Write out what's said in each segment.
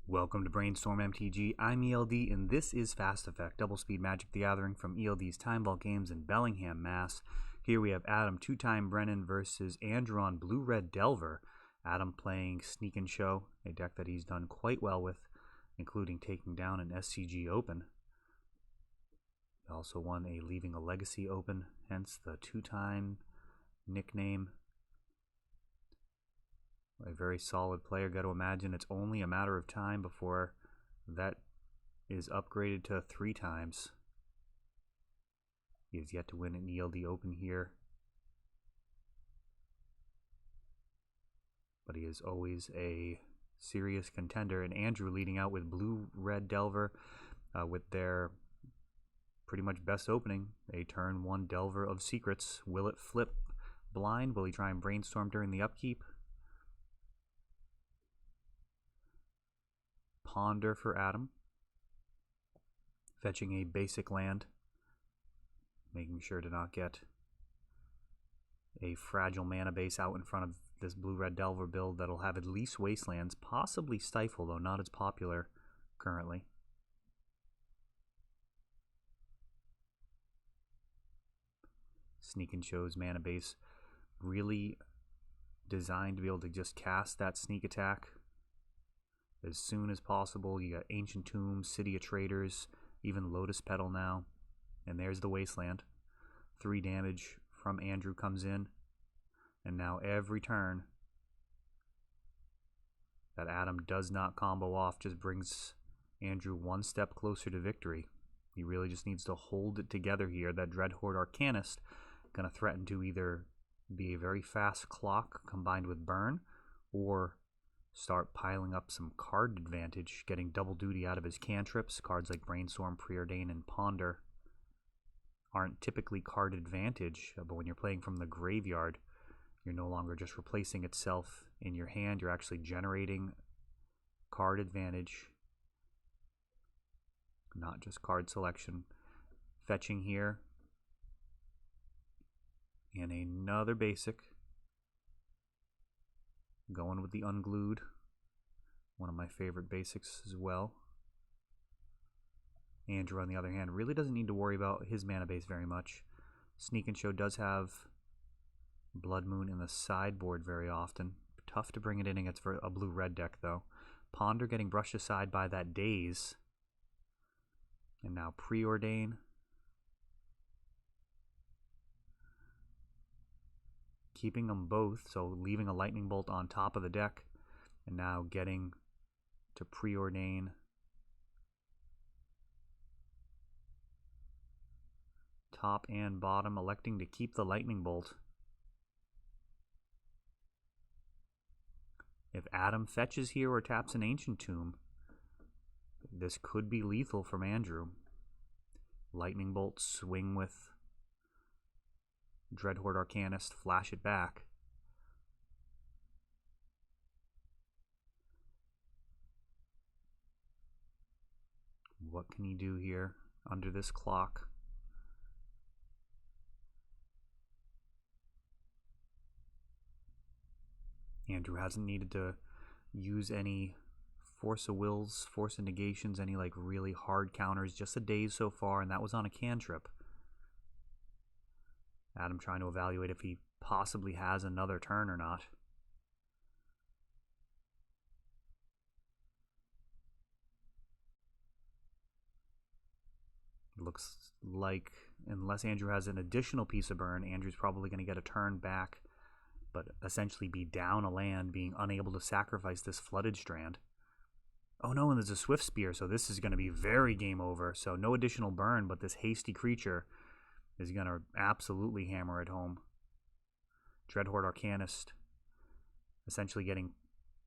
Welcome to Brainstorm MTG. I'm ELD, and this is Fast Effect, Double Speed Magic the Gathering from ELD's Time Vault Games in Bellingham, Mass. Here we have Adam, two-time Brennan versus Andrew on Blue-Red Delver. Adam playing Sneak and Show, a deck that he's done quite well with, including taking down an SCG Open. He also won a Leaving a Legacy Open, hence the two-time nickname. A very solid player. Got to imagine it's only a matter of time before that is upgraded to 3 times. He has yet to win an ELD Open here, but he is always a serious contender. And Andrew leading out with Blue-Red Delver with their pretty much best opening, a turn 1 Delver of Secrets. Will it flip blind? Will he try and brainstorm during the upkeep? Ponder for Adam, fetching a basic land, making sure to not get a fragile mana base out in front of this Blue-Red Delver build that'll have at least Wastelands, possibly Stifle, though not as popular currently. Sneak and Show's mana base really designed to be able to just cast that sneak attack as soon as possible. You got Ancient Tomb, City of Traders, even Lotus Petal now. And there's the Wasteland. 3 damage from Andrew comes in. And now every turn that Adam does not combo off just brings Andrew 1 step closer to victory. He really just needs to hold it together here. That Dreadhorde Arcanist going to threaten to either be a very fast clock combined with burn, or start piling up some card advantage, getting double duty out of his cantrips. Cards like Brainstorm, Preordain, and Ponder aren't typically card advantage, but when you're playing from the graveyard, you're no longer just replacing itself in your hand, you're actually generating card advantage, not just card selection. Fetching here, and another basic. Going with the Unglued, one of my favorite basics as well. Andrew, on the other hand, really doesn't need to worry about his mana base very much. Sneak and Show does have Blood Moon in the sideboard very often. Tough to bring it in against a blue-red deck, though. Ponder getting brushed aside by that Daze. And now Preordain. Keeping them both, so leaving a Lightning Bolt on top of the deck, and now getting to Preordain. Top and bottom, electing to keep the Lightning Bolt. If Adam fetches here or taps an Ancient Tomb, this could be lethal from Andrew. Lightning Bolt, swing with Dreadhorde Arcanist, flash it back. What can he do here under this clock? Andrew hasn't needed to use any Force of Wills, Force of Negations, any like really hard counters, just a Daze so far, and that was on a cantrip. Adam trying to evaluate if he possibly has another turn or not. Looks like, unless Andrew has an additional piece of burn, Andrew's probably going to get a turn back, but essentially be down a land, being unable to sacrifice this Flooded Strand. Oh no, and there's a Swift Spear, so this is going to be very game over. So no additional burn, but this hasty creature is going to absolutely hammer it home. Dreadhorde Arcanist essentially getting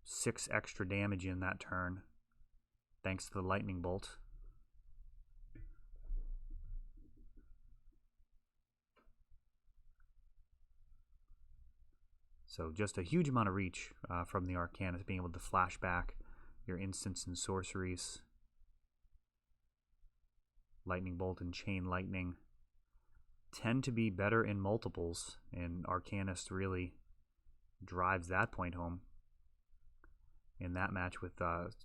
6 extra damage in that turn, thanks to the Lightning Bolt. So just a huge amount of reach from the Arcanist, being able to flash back your instants and sorceries. Lightning Bolt and Chain Lightning tend to be better in multiples, and Arcanist really drives that point home. in that match with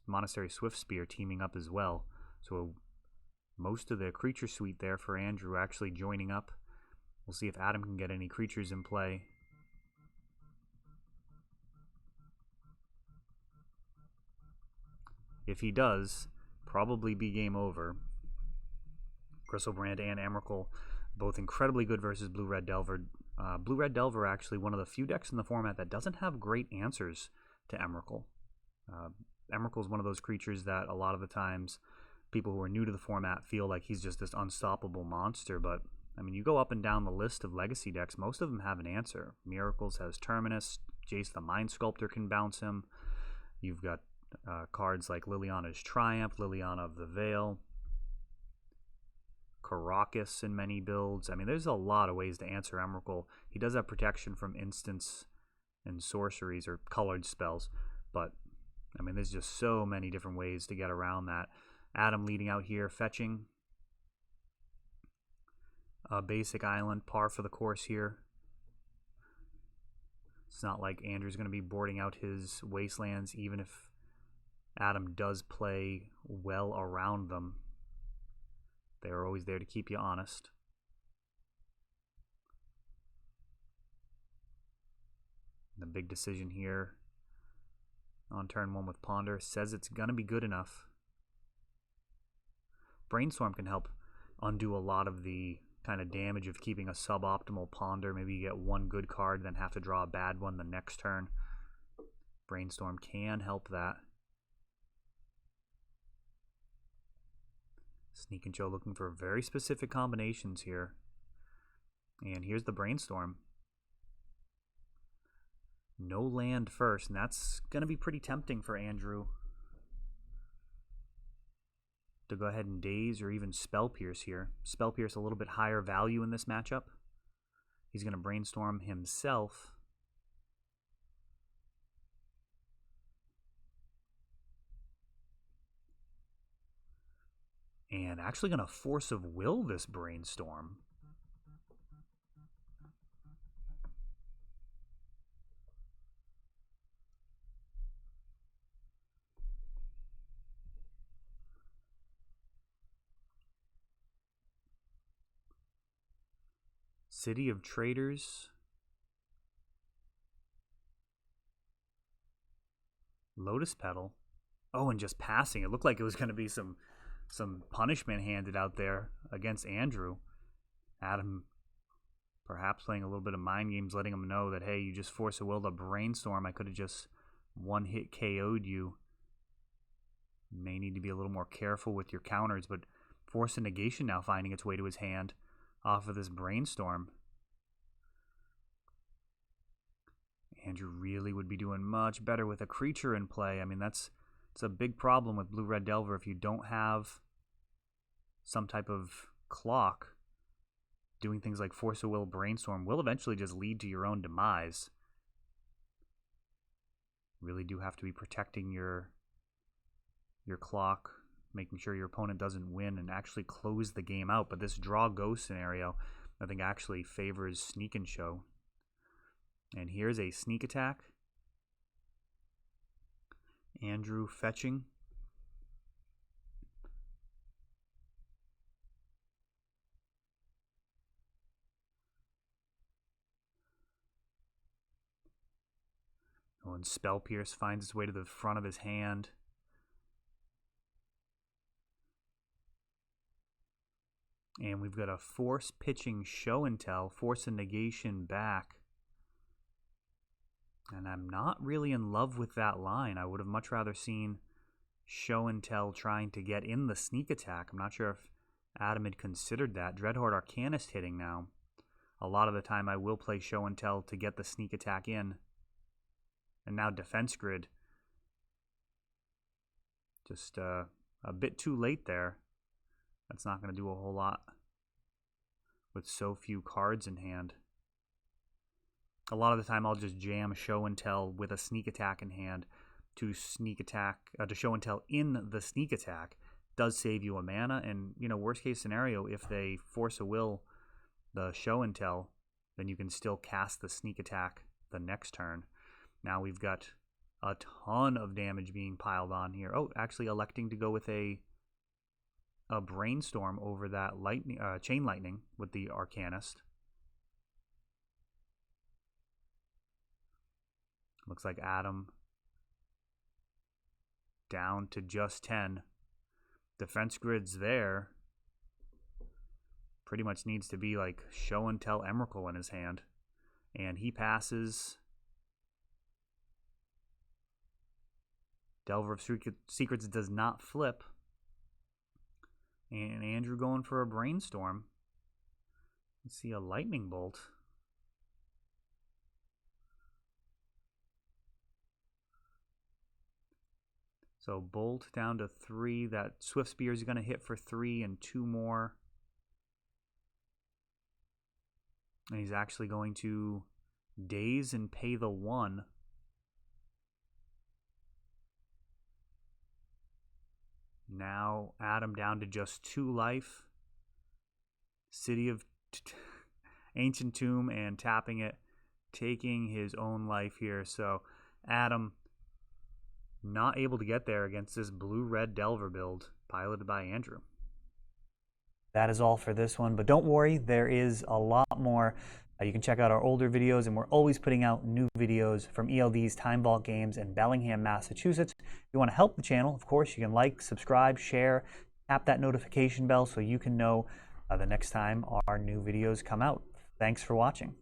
Monastery Swiftspear teaming up as well. So most of the creature suite there for Andrew actually joining up. We'll see if Adam can get any creatures in play. If he does, probably be game over. Griselbrand and Emrakul, both incredibly good versus Blue-Red Delver. Blue-Red Delver actually one of the few decks in the format that doesn't have great answers to Emrakul. Emrakul is one of those creatures that a lot of the times people who are new to the format feel like he's just this unstoppable monster, but I mean, you go up and down the list of legacy decks, most of them have an answer. Miracles has Terminus, Jace the Mind Sculptor can bounce him. You've got cards like Liliana's Triumph, Liliana of the Veil, Karakas in many builds. I mean, there's a lot of ways to answer Emrakul. He does have protection from instants and sorceries or colored spells, but I mean, there's just so many different ways to get around that. Adam leading out here, fetching. Basic island, par for the course here. It's not like Andrew's going to be boarding out his wastelands, even if Adam does play well around them. They're always there to keep you honest. The big decision here on turn 1 with Ponder says it's going to be good enough. Brainstorm can help undo a lot of the kind of damage of keeping a suboptimal Ponder. Maybe you get one good card, then have to draw a bad one the next turn. Brainstorm can help that. Sneak and Show looking for very specific combinations here. And here's the Brainstorm. No land first, and that's going to be pretty tempting for Andrew to go ahead and Daze or even Spell Pierce here. Spell Pierce a little bit higher value in this matchup. He's going to Brainstorm himself. And actually going to Force of Will this Brainstorm. City of Traders. Lotus Petal. Oh, and just passing. It looked like it was going to be some punishment handed out there against Andrew. Adam perhaps playing a little bit of mind games, letting him know that, hey, you just Force a Will to Brainstorm. I could have just one-hit KO'd you. May need to be a little more careful with your counters, but Force of Negation now finding its way to his hand off of this Brainstorm. Andrew really would be doing much better with a creature in play. I mean, it's a big problem with Blue-Red Delver. If you don't have some type of clock, doing things like Force of Will, Brainstorm will eventually just lead to your own demise. Really do have to be protecting your clock, making sure your opponent doesn't win and actually close the game out. But this draw go scenario, I think, actually favors Sneak and Show. And here's a sneak attack. Andrew fetching. Oh, and Spell Pierce finds its way to the front of his hand. And we've got a Force pitching Show and Tell, Force and Negation back. And I'm not really in love with that line. I would have much rather seen Show and Tell trying to get in the sneak attack. I'm not sure if Adam had considered that. Dreadhorde Arcanist hitting now. A lot of the time I will play Show and Tell to get the sneak attack in. And now Defense Grid. Just a bit too late there. That's not going to do a whole lot with so few cards in hand. A lot of the time I'll just jam Show and Tell with a sneak attack in hand to sneak attack, to Show and Tell in the sneak attack. Does save you a mana, and worst case scenario, if they Force a Will the Show and Tell, then you can still cast the sneak attack the next turn. Now we've got A ton of damage being piled on here. Oh, actually electing to go with a Brainstorm over that lightning, Chain Lightning with the Arcanist. Looks like Adam down to just 10. Defense grid's there. Pretty much needs to be like show and tell Emrakul in his hand. And he passes. Delver of Secrets does not flip. And Andrew going for a Brainstorm. Let's see a Lightning Bolt. So Bolt down to 3. That Swift Spear is going to hit for 3 and 2 more. And he's actually going to daze and pay the 1. Now Adam down to just 2 life. City of Ancient Tomb and tapping it, taking his own life here. So Adam not able to get there against this blue-red Delver build piloted by Andrew. That is all for this one, but don't worry, there is a lot more. You can check out our older videos, and we're always putting out new videos from ELD's Time Vault Games in Bellingham, Massachusetts. If you want to help the channel, of course, you can like, subscribe, share, tap that notification bell so you can know the next time our new videos come out. Thanks for watching.